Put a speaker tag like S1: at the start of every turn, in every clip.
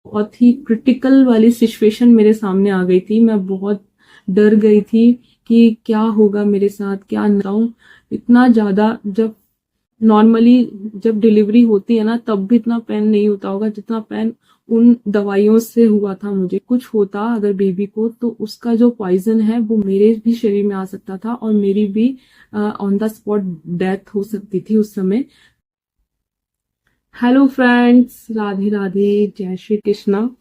S1: बहुत ही क्रिटिकल वाली सिचुएशन मेरे सामने आ गई थी। मैं बहुत डर गई थी कि क्या होगा मेरे साथ, क्या ना हो। इतना ज्यादा, जब नॉर्मली जब डिलीवरी होती है ना तब भी इतना पेन नहीं होता होगा जितना पेन उन दवाइयों से हुआ था मुझे। कुछ होता अगर बेबी को तो उसका जो पॉइजन है वो मेरे भी शरीर में आ सकता था और मेरी भी ऑन द स्पॉट डेथ हो सकती थी उस समय। हेलो फ्रेंड्स, राधे राधे, जय श्री कृष्णा।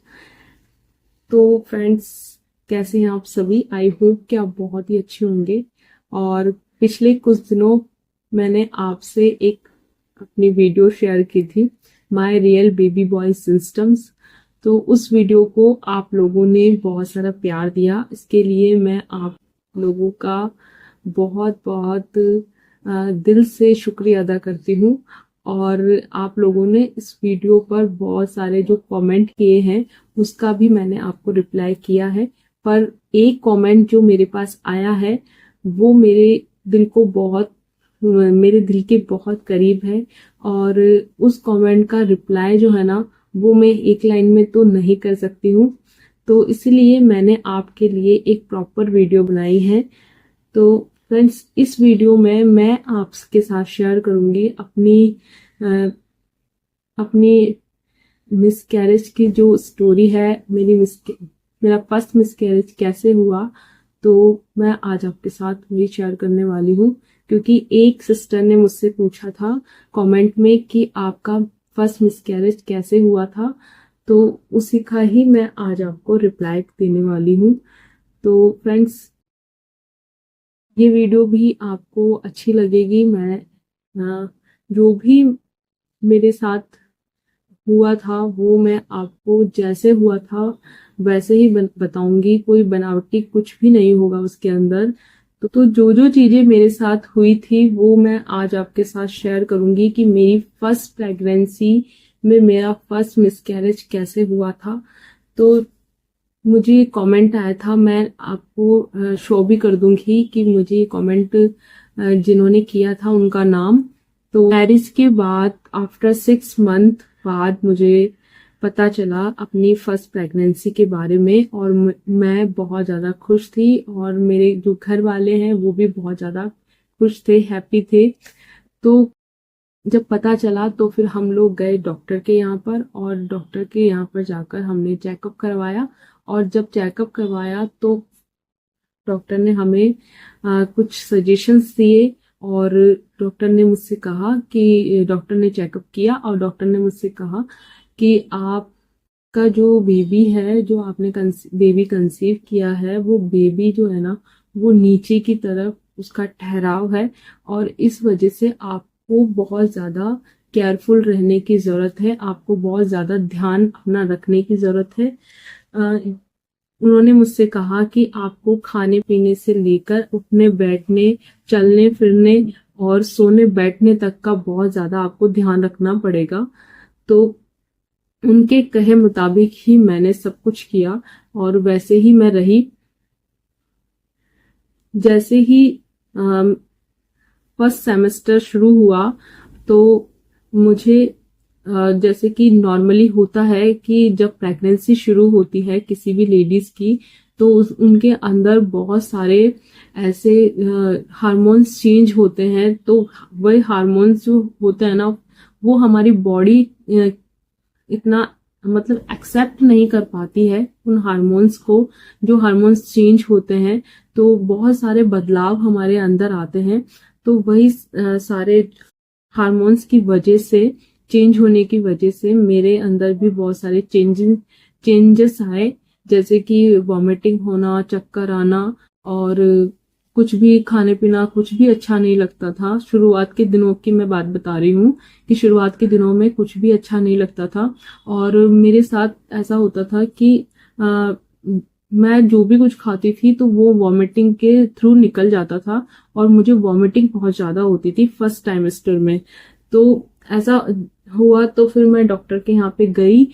S1: तो फ्रेंड्स, कैसे हैं आप सभी? आई होप कि आप बहुत ही अच्छे होंगे। और पिछले कुछ दिनों मैंने आपसे एक अपनी वीडियो शेयर की थी, my real baby boy systems. तो उस वीडियो को आप लोगों ने बहुत सारा प्यार दिया, इसके लिए मैं आप लोगों का बहुत बहुत दिल से शुक्रिया अदा करती हूँ। और आप लोगों ने इस वीडियो पर बहुत सारे जो कमेंट किए हैं उसका भी मैंने आपको रिप्लाई किया है। पर एक कमेंट जो मेरे पास आया है वो मेरे दिल के बहुत करीब है। और उस कमेंट का रिप्लाई जो है ना वो मैं एक लाइन में तो नहीं कर सकती हूँ। तो इसलिए मैंने आपके लिए एक प्रॉपर वीडियो बनाई है। तो फ्रेंड्स, इस वीडियो में मैं आपके साथ शेयर करूंगी अ, अपनी मिसकैरेज की जो स्टोरी है। मेरा फर्स्ट मिसकैरेज कैसे हुआ, तो मैं आज आपके साथ वही शेयर करने वाली हूँ। क्योंकि एक सिस्टर ने मुझसे पूछा था कमेंट में कि आपका फर्स्ट मिसकैरेज कैसे हुआ था, तो उसी का ही मैं आज आपको रिप्लाई देने वाली हूँ। तो फ्रेंड्स, ये वीडियो भी आपको अच्छी लगेगी। मैं जो भी मेरे साथ हुआ था वो मैं आपको जैसे हुआ था वैसे ही बताऊंगी। कोई बनावटी कुछ भी नहीं होगा उसके अंदर। तो जो जो चीजें मेरे साथ हुई थी वो मैं आज आपके साथ शेयर करूंगी कि मेरी फर्स्ट प्रेगनेंसी में मेरा फर्स्ट मिसकैरेज कैसे हुआ था। तो मुझे कमेंट आया था, मैं आपको शो भी कर दूंगी कि मुझे कमेंट जिन्होंने किया था उनका नाम। तो मैरिज के बाद आफ्टर 6 मंथ बाद मुझे पता चला अपनी फर्स्ट प्रेगनेंसी के बारे में। और मैं बहुत ज्यादा खुश थी और मेरे जो घर वाले हैं वो भी बहुत ज्यादा खुश थे, हैप्पी थे। तो जब पता चला तो फिर हम लोग गए डॉक्टर के यहाँ पर, और डॉक्टर के यहाँ पर जाकर हमने चेकअप करवाया। और जब चेकअप करवाया तो डॉक्टर ने हमें कुछ सजेशंस दिए। और डॉक्टर ने चेकअप किया और डॉक्टर ने मुझसे कहा कि आपका जो बेबी है, जो आपने बेबी कंसीव किया है, वो बेबी जो है ना वो नीचे की तरफ उसका ठहराव है। और इस वजह से आपको बहुत ज्यादा केयरफुल रहने की जरूरत है, आपको बहुत ज्यादा ध्यान अपना रखने की जरूरत है। उन्होंने मुझसे कहा कि आपको खाने पीने से लेकर उठने बैठने, चलने फिरने और सोने बैठने तक का बहुत ज्यादा आपको ध्यान रखना पड़ेगा। तो उनके कहे मुताबिक ही मैंने सब कुछ किया और वैसे ही मैं रही। जैसे ही फर्स्ट सेमेस्टर शुरू हुआ तो मुझे जैसे कि नॉर्मली होता है कि जब प्रेगनेंसी शुरू होती है किसी भी लेडीज की, तो उनके अंदर बहुत सारे ऐसे हार्मोन्स चेंज होते हैं। तो वही हार्मोन्स जो होते हैं ना वो हमारी बॉडी इतना मतलब एक्सेप्ट नहीं कर पाती है उन हार्मोन्स को, जो हार्मोन्स चेंज होते हैं। तो बहुत सारे बदलाव हमारे अंदर आते हैं। तो वही सारे हार्मोन्स की वजह से, चेंज होने की वजह से मेरे अंदर भी बहुत सारे चेंजेस आए। जैसे कि वॉमिटिंग होना, चक्कर आना, और कुछ भी खाने पीना कुछ भी अच्छा नहीं लगता था। शुरुआत के दिनों की मैं बात बता रही हूँ कि शुरुआत के दिनों में कुछ भी अच्छा नहीं लगता था। और मेरे साथ ऐसा होता था कि मैं जो भी कुछ खाती थी तो वो वॉमिटिंग के थ्रू निकल जाता था। और मुझे वॉमिटिंग बहुत ज्यादा होती थी फर्स्ट टाइमेस्टर में। तो ऐसा हुआ तो फिर मैं डॉक्टर के यहाँ पे गई।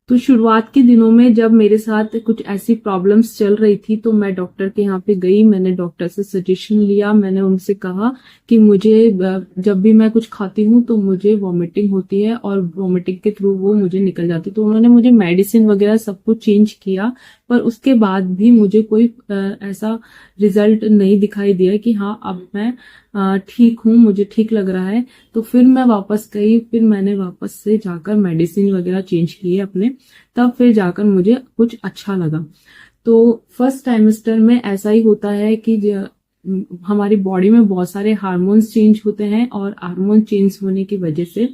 S1: तो शुरुआत के दिनों में जब मेरे साथ कुछ ऐसी प्रॉब्लम्स चल रही थी तो मैं डॉक्टर के यहाँ पे गई, मैंने डॉक्टर से सजेशन लिया, मैंने उनसे कहा कि मुझे जब भी मैं कुछ खाती हूँ तो मुझे वॉमिटिंग होती है और वॉमिटिंग के थ्रू वो मुझे निकल जाती है। तो उन्होंने मुझे मेडिसिन वगैरह सब कुछ चेंज किया, पर उसके बाद भी मुझे कोई ऐसा रिजल्ट नहीं दिखाई दिया कि हाँ अब मैं ठीक हूँ, मुझे ठीक लग रहा है। तो फिर मैं वापस गई, फिर मैंने वापस से जाकर मेडिसिन वगैरह चेंज किए अपने, तब फिर जाकर मुझे कुछ अच्छा लगा। तो फर्स्ट टाइमेस्टर में ऐसा ही होता है कि हमारी बॉडी में बहुत सारे हार्मोन्स चेंज होते हैं और हार्मोन चेंज होने की वजह से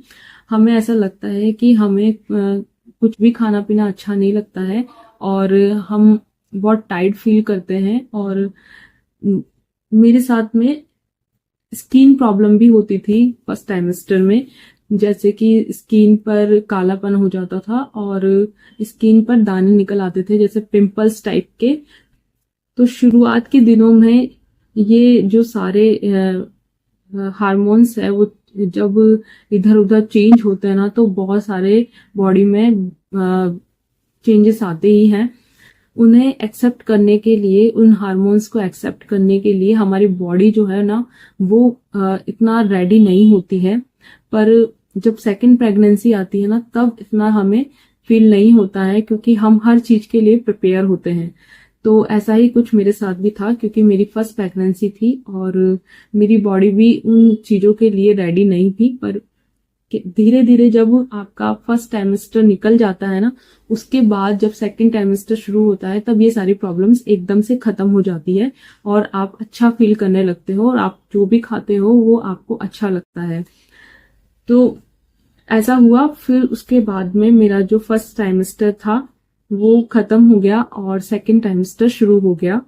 S1: हमें ऐसा लगता है कि हमें कुछ भी खाना पीना अच्छा नहीं लगता है और हम बहुत टाइट फील करते हैं। और मेरे साथ में स्किन प्रॉब्लम भी होती थी फर्स्ट टाइमेस्टर में, जैसे कि स्किन पर कालापन हो जाता था और स्किन पर दाने निकल आते थे जैसे पिंपल्स टाइप के। तो शुरुआत के दिनों में ये जो सारे हार्मोन्स है वो जब इधर उधर चेंज होते हैं ना तो बहुत सारे बॉडी में चेंजेस आते ही हैं। उन्हें एक्सेप्ट करने के लिए, उन हार्मोन्स को एक्सेप्ट करने के लिए हमारी बॉडी जो है ना वो इतना रेडी नहीं होती है। पर जब सेकंड प्रेगनेंसी आती है ना तब इतना हमें फील नहीं होता है क्योंकि हम हर चीज के लिए प्रिपेयर होते हैं। तो ऐसा ही कुछ मेरे साथ भी था क्योंकि मेरी फर्स्ट प्रेगनेंसी थी और मेरी बॉडी भी उन चीजों के लिए रेडी नहीं थी। पर धीरे धीरे जब आपका फर्स्ट टाइमेस्टर निकल जाता है ना, उसके बाद जब सेकंड टाइमेस्टर शुरू होता है तब ये सारी प्रॉब्लम्स एकदम से खत्म हो जाती है और आप अच्छा फील करने लगते हो और आप जो भी खाते हो वो आपको अच्छा लगता है। तो ऐसा हुआ। फिर उसके बाद में मेरा जो फर्स्ट टाइमेस्टर था वो खत्म हो गया और सेकंड टाइमेस्टर शुरू हो गया।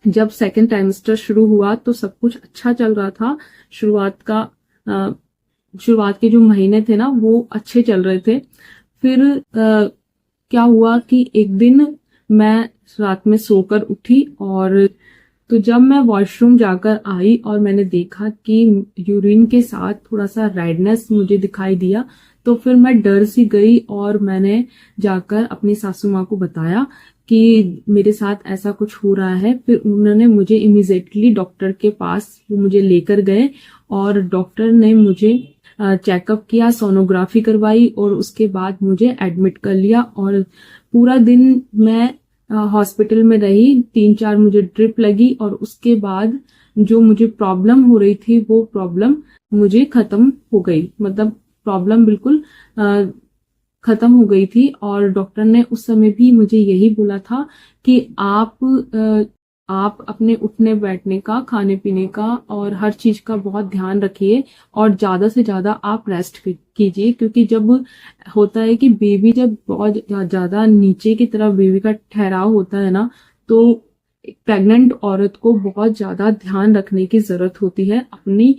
S1: जब सेकंड टाइमेस्टर शुरू हुआ तो सब कुछ अच्छा चल रहा था। शुरुआत के जो महीने थे ना वो अच्छे चल रहे थे। फिर क्या हुआ कि एक दिन मैं रात में सोकर उठी और तो जब मैं वॉशरूम जाकर आई और मैंने देखा कि यूरिन के साथ थोड़ा सा रेडनेस मुझे दिखाई दिया, तो फिर मैं डर सी गई और मैंने जाकर अपनी सासू माँ को बताया कि मेरे साथ ऐसा कुछ हो रहा है। फिर उन्होंने मुझे इमीडिएटली डॉक्टर के पास वो मुझे लेकर गए और डॉक्टर ने मुझे चेकअप किया, सोनोग्राफी करवाई और उसके बाद मुझे एडमिट कर लिया। और पूरा दिन मैं हॉस्पिटल में रही, 3-4 मुझे ड्रिप लगी और उसके बाद जो मुझे प्रॉब्लम हो रही थी वो प्रॉब्लम मुझे खत्म हो गई। मतलब प्रॉब्लम बिल्कुल खत्म हो गई थी। और डॉक्टर ने उस समय भी मुझे यही बोला था कि आप अपने उठने बैठने का, खाने पीने का और हर चीज का बहुत ध्यान रखिए और ज्यादा से ज्यादा आप रेस्ट कीजिए। क्योंकि जब होता है कि बेबी जब बहुत ज्यादा नीचे की तरफ बेबी का ठहराव होता है ना, तो प्रेग्नेंट औरत को बहुत ज्यादा ध्यान रखने की जरूरत होती है, अपनी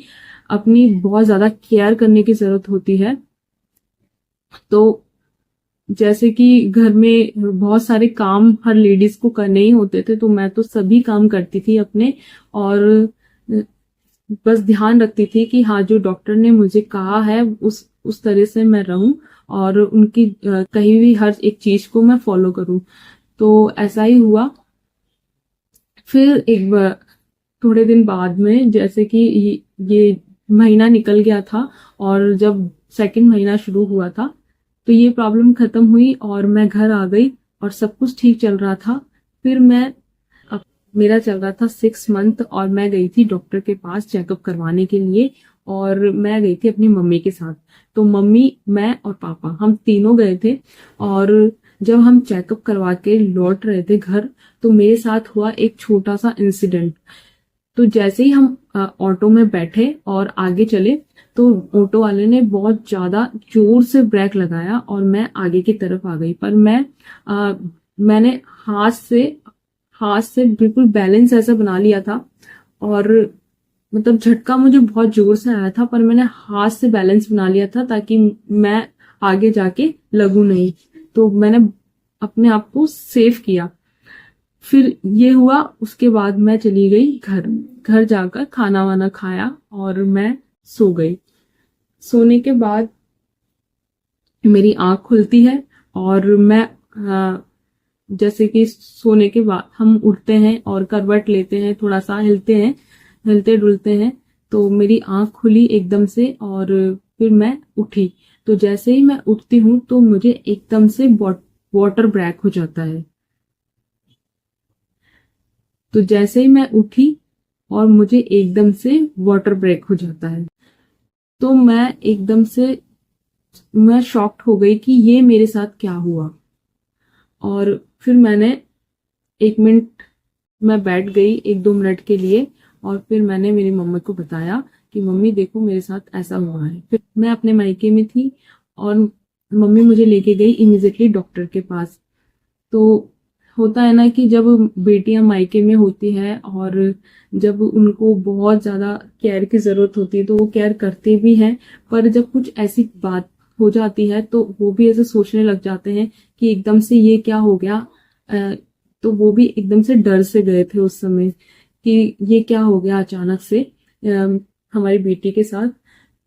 S1: अपनी बहुत ज्यादा केयर करने की जरूरत होती है। तो जैसे कि घर में बहुत सारे काम हर लेडीज को करने ही होते थे, तो मैं तो सभी काम करती थी अपने और बस ध्यान रखती थी कि हाँ जो डॉक्टर ने मुझे कहा है उस तरह से मैं रहूं और उनकी कही हुई हर एक चीज को मैं फॉलो करूं। तो ऐसा ही हुआ। फिर थोड़े दिन बाद में जैसे कि ये महीना निकल गया था और जब सेकंड महीना शुरू हुआ था तो ये प्रॉब्लम खत्म हुई और मैं घर आ गई और सब कुछ ठीक चल रहा था। फिर मेरा चल रहा था 6 मंथ और मैं गई थी डॉक्टर के पास चेकअप करवाने के लिए और मैं गई थी अपनी मम्मी के साथ। तो मम्मी, मैं और पापा हम तीनों गए थे और जब हम चेकअप करवा के लौट रहे थे घर तो मेरे साथ हुआ एक छोटा सा इंसिडेंट। तो जैसे ही हम ऑटो में बैठे और आगे चले तो ऑटो वाले ने बहुत ज्यादा जोर से ब्रेक लगाया और मैं आगे की तरफ आ गई। पर मैंने हाथ से बिल्कुल बैलेंस ऐसा बना लिया था और मतलब झटका मुझे बहुत जोर से आया था, पर मैंने हाथ से बैलेंस बना लिया था ताकि मैं आगे जाके लगूं नहीं। तो मैंने अपने आप को सेव किया। फिर ये हुआ, उसके बाद मैं चली गई घर जाकर खाना वाना खाया और मैं सो गई। सोने के बाद मेरी आंख खुलती है और मैं जैसे कि सोने के बाद हम उठते हैं और करवट लेते हैं, थोड़ा सा हिलते हैं, हिलते डुलते हैं, तो मेरी आंख खुली एकदम से और फिर मैं उठी। तो जैसे ही मैं उठती हूँ तो मुझे एकदम से वाटर ब्रेक हो जाता है। तो जैसे ही मैं उठी और मुझे एकदम से वाटर ब्रेक हो जाता है, तो मैं एकदम से मैं शॉक्ड हो गई कि ये मेरे साथ क्या हुआ। और फिर मैंने 1 मिनट मैं बैठ गई, 1-2 मिनट के लिए, और फिर मैंने मेरी मम्मी को बताया कि मम्मी देखो मेरे साथ ऐसा हुआ है। फिर मैं अपने मायके में थी और मम्मी मुझे लेके गई इमीडिएटली डॉक्टर के पास। तो होता है ना कि जब बेटियां मायके में होती हैं और जब उनको बहुत ज्यादा केयर की जरूरत होती है तो वो केयर करते भी हैं, पर जब कुछ ऐसी बात हो जाती है तो वो भी ऐसे सोचने लग जाते हैं कि एकदम से ये क्या हो गया। तो वो भी एकदम से डर से गए थे उस समय कि ये क्या हो गया अचानक से हमारी बेटी के साथ।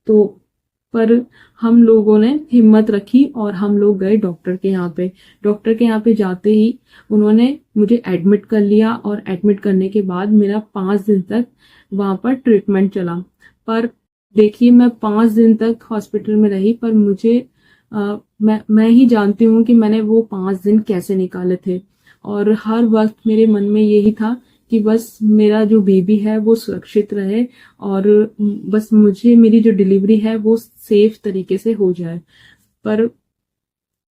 S1: तो पर हम लोगों ने हिम्मत रखी और हम लोग गए डॉक्टर के यहाँ पे। डॉक्टर के यहाँ पे जाते ही उन्होंने मुझे एडमिट कर लिया और एडमिट करने के बाद मेरा 5 दिन तक वहां पर ट्रीटमेंट चला। पर देखिए मैं 5 दिन तक हॉस्पिटल में रही, पर मुझे मैं ही जानती हूँ कि मैंने वो 5 दिन कैसे निकाले थे। और हर वक्त मेरे मन में यही था कि बस मेरा जो बेबी है वो सुरक्षित रहे और बस मुझे मेरी जो डिलीवरी है वो सेफ तरीके से हो जाए। पर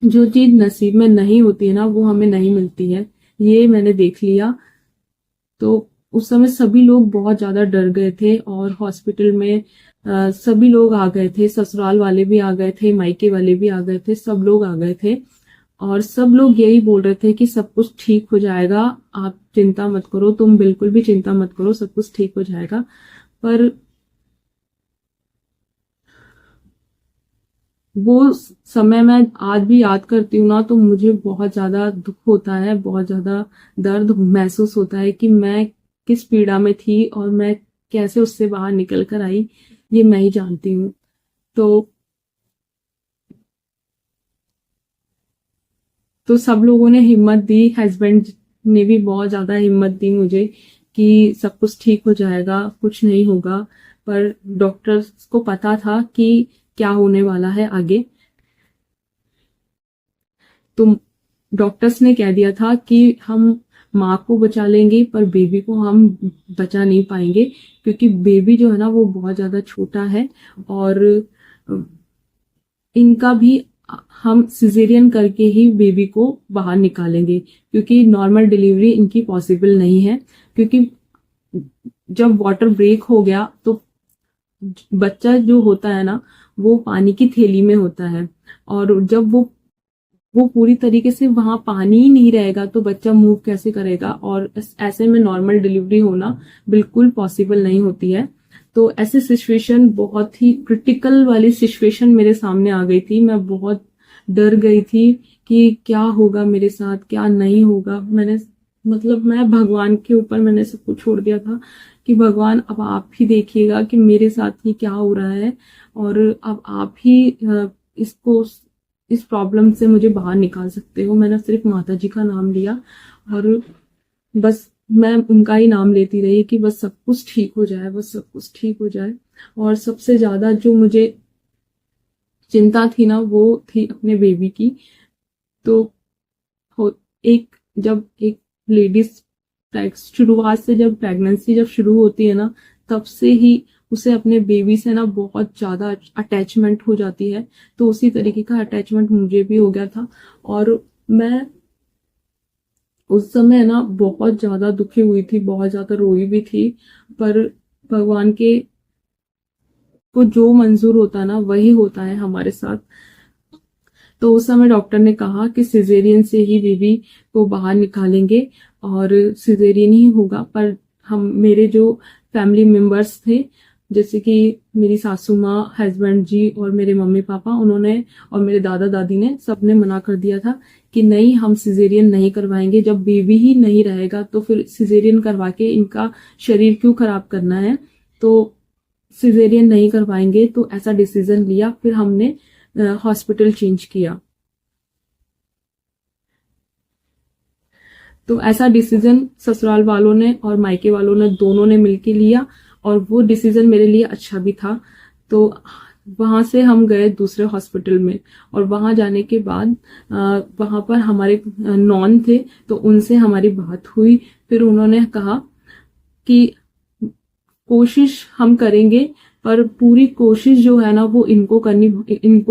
S1: जो चीज नसीब में नहीं होती है ना वो हमें नहीं मिलती है, ये मैंने देख लिया। तो उस समय सभी लोग बहुत ज्यादा डर गए थे और हॉस्पिटल में सभी लोग आ गए थे, ससुराल वाले भी आ गए थे, मायके वाले भी आ गए थे, सब लोग आ गए थे। और सब लोग यही बोल रहे थे कि सब कुछ ठीक हो जाएगा, आप चिंता मत करो, तुम बिल्कुल भी चिंता मत करो, सब कुछ ठीक हो जाएगा। पर वो समय मैं आज भी याद करती हूँ ना तो मुझे बहुत ज्यादा दुख होता है, बहुत ज्यादा दर्द महसूस होता है कि मैं किस पीड़ा में थी और मैं कैसे उससे बाहर निकल कर आई, ये मैं ही जानती हूँ। तो सब लोगों ने हिम्मत दी, हस्बैंड ने भी बहुत ज्यादा हिम्मत दी मुझे कि सब कुछ ठीक हो जाएगा, कुछ नहीं होगा। पर डॉक्टर्स को पता था कि क्या होने वाला है आगे। तो डॉक्टर्स ने कह दिया था कि हम माँ को बचा लेंगे पर बेबी को हम बचा नहीं पाएंगे, क्योंकि बेबी जो है ना वो बहुत ज्यादा छोटा है और इनका भी हम सिजेरियन करके ही बेबी को बाहर निकालेंगे, क्योंकि नॉर्मल डिलीवरी इनकी पॉसिबल नहीं है। क्योंकि जब वाटर ब्रेक हो गया तो बच्चा जो होता है ना वो पानी की थैली में होता है, और जब वो पूरी तरीके से वहां पानी ही नहीं रहेगा तो बच्चा मूव कैसे करेगा, और ऐसे में नॉर्मल डिलीवरी होना बिल्कुल पॉसिबल नहीं होती है। तो ऐसी सिचुएशन, बहुत ही क्रिटिकल वाली सिचुएशन मेरे सामने आ गई थी। मैं बहुत डर गई थी कि क्या होगा मेरे साथ, क्या नहीं होगा। मैंने मतलब मैं भगवान के ऊपर मैंने सब कुछ छोड़ दिया था कि भगवान अब आप ही देखिएगा कि मेरे साथ ही क्या हो रहा है, और अब आप ही इसको इस प्रॉब्लम से मुझे बाहर निकाल सकते हो। मैंने सिर्फ माता जी का नाम लिया और बस मैं उनका ही नाम लेती रही कि बस सब कुछ ठीक हो जाए, बस सब कुछ ठीक हो जाए। और सबसे ज्यादा जो मुझे चिंता थी ना वो थी अपने बेबी की। तो हो एक जब एक लेडीज शुरुआत से जब प्रेगनेंसी जब शुरू होती है ना तब से ही उसे अपने बेबी से ना बहुत ज्यादा अटैचमेंट हो जाती है। तो उसी तरीके का अटैचमेंट मुझे भी हो गया था और मैं उस समय ना बहुत ज्यादा दुखी हुई थी, बहुत ज्यादा रोई भी थी। पर भगवान के को जो मंजूर होता है ना वही होता है हमारे साथ। तो उस समय डॉक्टर ने कहा कि सिजेरियन से ही बेबी को बाहर निकालेंगे और सिजेरियन ही होगा। पर हम मेरे जो फैमिली मेंबर्स थे, जैसे कि मेरी सासू माँ, हस्बैंड जी और मेरे मम्मी पापा, उन्होंने और मेरे दादा दादी ने सबने मना कर दिया था कि नहीं, हम सिजेरियन नहीं करवाएंगे। जब बेबी ही नहीं रहेगा तो फिर सिजेरियन करवा के इनका शरीर क्यों खराब करना है, तो सिजेरियन नहीं करवाएंगे। तो ऐसा डिसीजन लिया, फिर हमने हॉस्पिटल चेंज किया। तो ऐसा डिसीजन ससुराल वालों ने और मायके वालों ने दोनों ने मिलके लिया, और वो डिसीजन मेरे लिए अच्छा भी था। तो वहां से हम गए दूसरे हॉस्पिटल में, और वहां जाने के बाद वहां पर हमारे नॉन थे, तो उनसे हमारी बात हुई। फिर उन्होंने कहा कि कोशिश हम करेंगे, पर पूरी कोशिश जो है ना वो इनको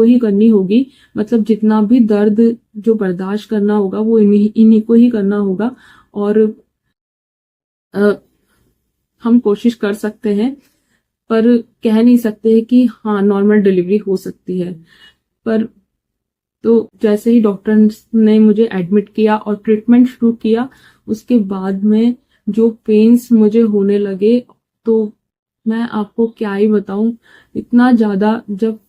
S1: ही करनी होगी। मतलब जितना भी दर्द जो बर्दाश्त करना होगा वो इन्हीं को ही करना होगा। और हम कोशिश कर सकते हैं, पर कह नहीं सकते हैं कि हाँ नॉर्मल डिलीवरी हो सकती है। पर तो जैसे ही डॉक्टर ने मुझे एडमिट किया और ट्रीटमेंट शुरू किया, उसके बाद में जो पेन्स मुझे होने लगे, तो मैं आपको क्या ही बताऊं। इतना ज्यादा, जब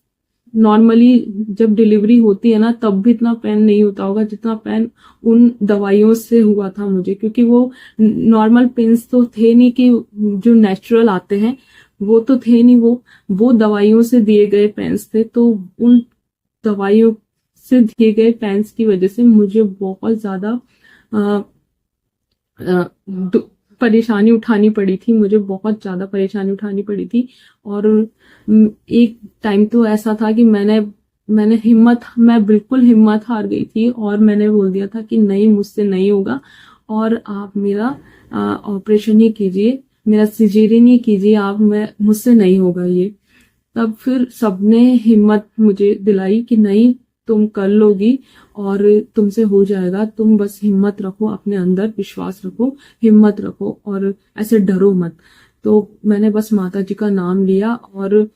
S1: नॉर्मली जब डिलीवरी होती है ना तब भी इतना पेन नहीं होता होगा जितना पेन उन दवाइयों से हुआ था मुझे, क्योंकि वो नॉर्मल पेन्स तो थे नहीं कि जो नेचुरल आते हैं, वो तो थे नहीं। वो दवाइयों से दिए गए पेन्स थे। तो उन दवाइयों से दिए गए पेन्स की वजह से मुझे बहुत ज्यादा परेशानी उठानी पड़ी थी। मुझे बहुत ज्यादा परेशानी उठानी पड़ी थी। और एक टाइम तो ऐसा था कि मैं बिल्कुल हिम्मत हार गई थी, और मैंने बोल दिया था कि नहीं, मुझसे नहीं होगा, और आप मेरा ऑपरेशन ही कीजिए, मेरा सिजेरियन ही कीजिए आप, मुझसे नहीं होगा ये। तब फिर सबने हिम्मत मुझे दिलाई कि नहीं, तुम कर लोगी और तुमसे हो जाएगा, तुम बस हिम्मत रखो, अपने अंदर विश्वास रखो, हिम्मत रखो और ऐसे डरो मत। तो मैंने बस माता जी का नाम लिया, और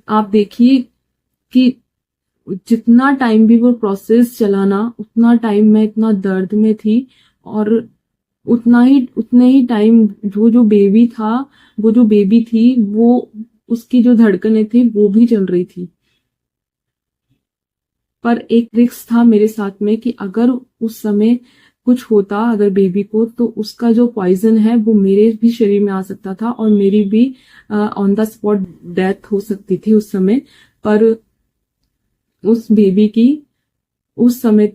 S1: आप देखिए कि जितना टाइम भी वो प्रोसेस चला ना, उतना टाइम मैं इतना दर्द में थी, और उतने ही टाइम वो जो बेबी थी, वो उसकी जो धड़कनें थी वो भी चल रही थी। पर एक रिस्क था मेरे साथ में कि अगर उस समय कुछ होता अगर बेबी को, तो उसका जो पॉइजन है वो मेरे भी शरीर में आ सकता था, और मेरी भी ऑन द स्पॉट डेथ हो सकती थी उस समय। पर उस बेबी की उस समय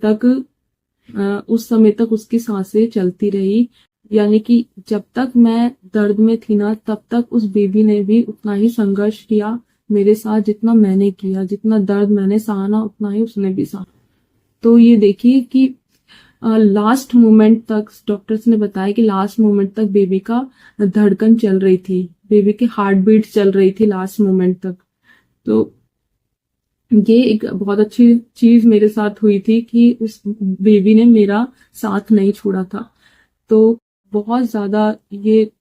S1: तक उसकी सांसें चलती रही। यानी कि जब तक मैं दर्द में थी ना, तब तक उस बेबी ने भी उतना ही संघर्ष किया मेरे साथ जितना मैंने किया। जितना दर्द मैंने सहा ना, उतना ही उसने भी सहा। तो ये देखिए कि लास्ट मोमेंट तक डॉक्टर्स ने बताया कि लास्ट मोमेंट तक बेबी का धड़कन चल रही थी, बेबी की हार्ट बीट चल रही थी लास्ट मोमेंट तक। तो ये एक बहुत अच्छी चीज मेरे साथ हुई थी कि उस बेबी ने मेरा साथ नहीं छोड़ा था। तो बहुत ज्यादा ये,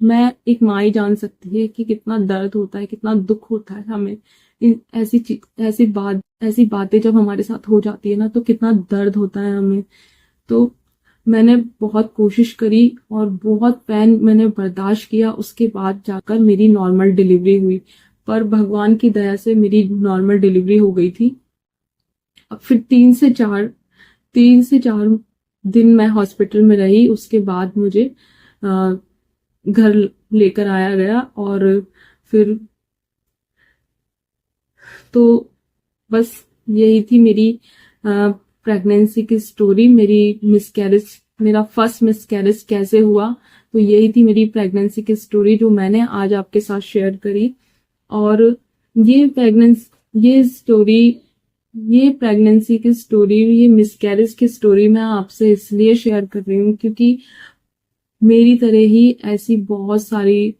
S1: मैं एक माँ ही जान सकती है कि कितना दर्द होता है, कितना दुख होता है हमें। ऐसी बातें जब हमारे साथ हो जाती है ना, तो कितना दर्द होता है हमें। तो मैंने बहुत कोशिश करी और बहुत पेन मैंने बर्दाश्त किया, उसके बाद जाकर मेरी नॉर्मल डिलीवरी हुई। पर भगवान की दया से मेरी नॉर्मल डिलीवरी हो गई थी। अब फिर 3 से 4 दिन मैं हॉस्पिटल में रही। उसके बाद मुझे घर लेकर आया गया, और फिर तो बस यही थी मेरी प्रेगनेंसी की स्टोरी। मेरा फर्स्ट मिसकैरेज कैसे हुआ, तो यही थी मेरी प्रेगनेंसी की स्टोरी जो मैंने आज आपके साथ शेयर करी। और ये प्रेगनेंसी की स्टोरी, ये मिसकैरेज की स्टोरी मैं आपसे इसलिए शेयर कर रही हूँ क्योंकि मेरी तरह ही ऐसी बहुत सारी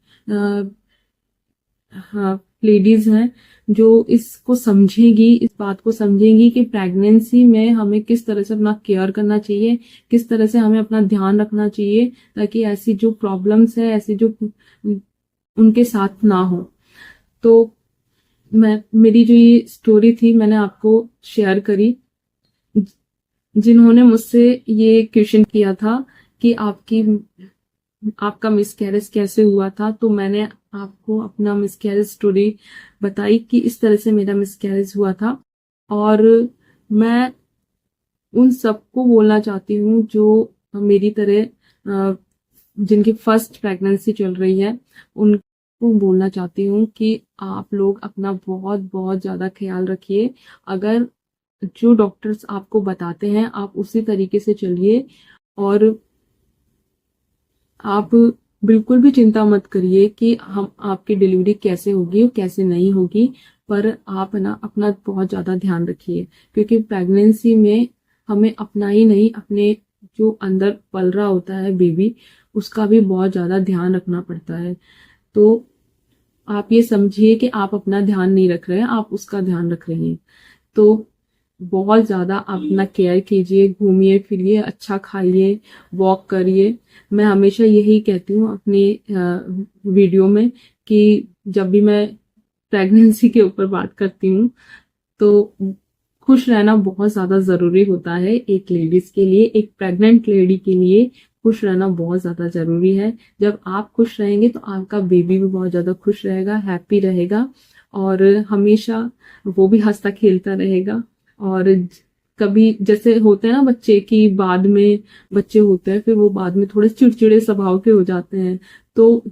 S1: लेडीज हैं जो इस बात को समझेंगी कि प्रेगनेंसी में हमें किस तरह से अपना केयर करना चाहिए, किस तरह से हमें अपना ध्यान रखना चाहिए, ताकि ऐसी जो प्रॉब्लम्स है, ऐसी जो उनके साथ ना हो। तो मेरी जो ये स्टोरी थी मैंने आपको शेयर करी। जिन्होंने मुझसे ये क्वेश्चन किया था कि आपका मिसकैरेज कैसे हुआ था, तो मैंने आपको अपना मिसकैरेज स्टोरी बताई कि इस तरह से मेरा मिसकैरेज हुआ था। और मैं उन सबको बोलना चाहती हूँ जो मेरी तरह जिनकी फर्स्ट प्रेगनेंसी चल रही है, उनको बोलना चाहती हूँ कि आप लोग अपना बहुत बहुत ज्यादा ख्याल रखिए। अगर जो डॉक्टर्स आपको बताते हैं आप उसी तरीके से चलिए, और आप बिल्कुल भी चिंता मत करिए कि हम आपकी डिलीवरी कैसे होगी और कैसे नहीं होगी, पर आप ना अपना बहुत ज़्यादा ध्यान रखिए, क्योंकि प्रेगनेंसी में हमें अपना ही नहीं, अपने जो अंदर पल रहा होता है बेबी, उसका भी बहुत ज़्यादा ध्यान रखना पड़ता है। तो आप ये समझिए कि आप अपना ध्यान नहीं रख रहे हैं, आप उसका ध्यान रख रहे हैं। तो बहुत ज़्यादा अपना केयर कीजिए, घूमिए फिरिए, अच्छा खाइए, वॉक करिए। मैं हमेशा यही कहती हूँ अपनी वीडियो में कि जब भी मैं प्रेगनेंसी के ऊपर बात करती हूँ, तो खुश रहना बहुत ज़्यादा ज़रूरी होता है एक लेडीज़ के लिए, एक प्रेग्नेंट लेडी के लिए खुश रहना बहुत ज़्यादा ज़रूरी है। जब आप खुश रहेंगे तो आपका बेबी भी बहुत ज़्यादा खुश रहेगा, हैप्पी रहेगा, और हमेशा वो भी हंसता खेलता रहेगा। और कभी जैसे होते हैं ना बच्चे की बाद में, बच्चे होते हैं फिर वो बाद में थोड़े चिड़चिड़े स्वभाव के हो जाते हैं, तो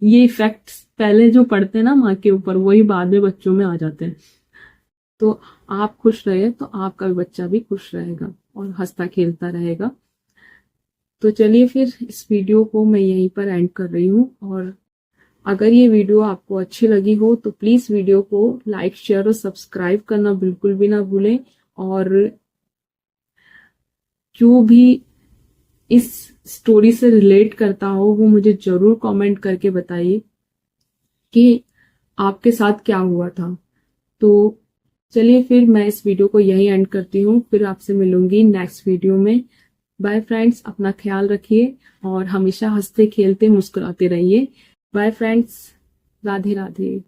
S1: ये इफेक्ट्स पहले जो पड़ते हैं ना माँ के ऊपर, वही बाद में बच्चों में आ जाते हैं। तो आप खुश रहे तो आपका भी बच्चा भी खुश रहेगा और हंसता खेलता रहेगा। तो चलिए फिर इस वीडियो को मैं यहीं पर एंड कर रही हूँ, और अगर ये वीडियो आपको अच्छी लगी हो तो प्लीज वीडियो को लाइक, शेयर और सब्सक्राइब करना बिल्कुल भी ना भूलें, और जो भी इस स्टोरी से रिलेट करता हो वो मुझे जरूर कमेंट करके बताइए कि आपके साथ क्या हुआ था। तो चलिए फिर मैं इस वीडियो को यही एंड करती हूँ, फिर आपसे मिलूंगी नेक्स्ट वीडियो में। बाय फ्रेंड्स, अपना ख्याल रखिए और हमेशा हंसते खेलते मुस्कुराते रहिए। Bye friends, Radhe Radhe.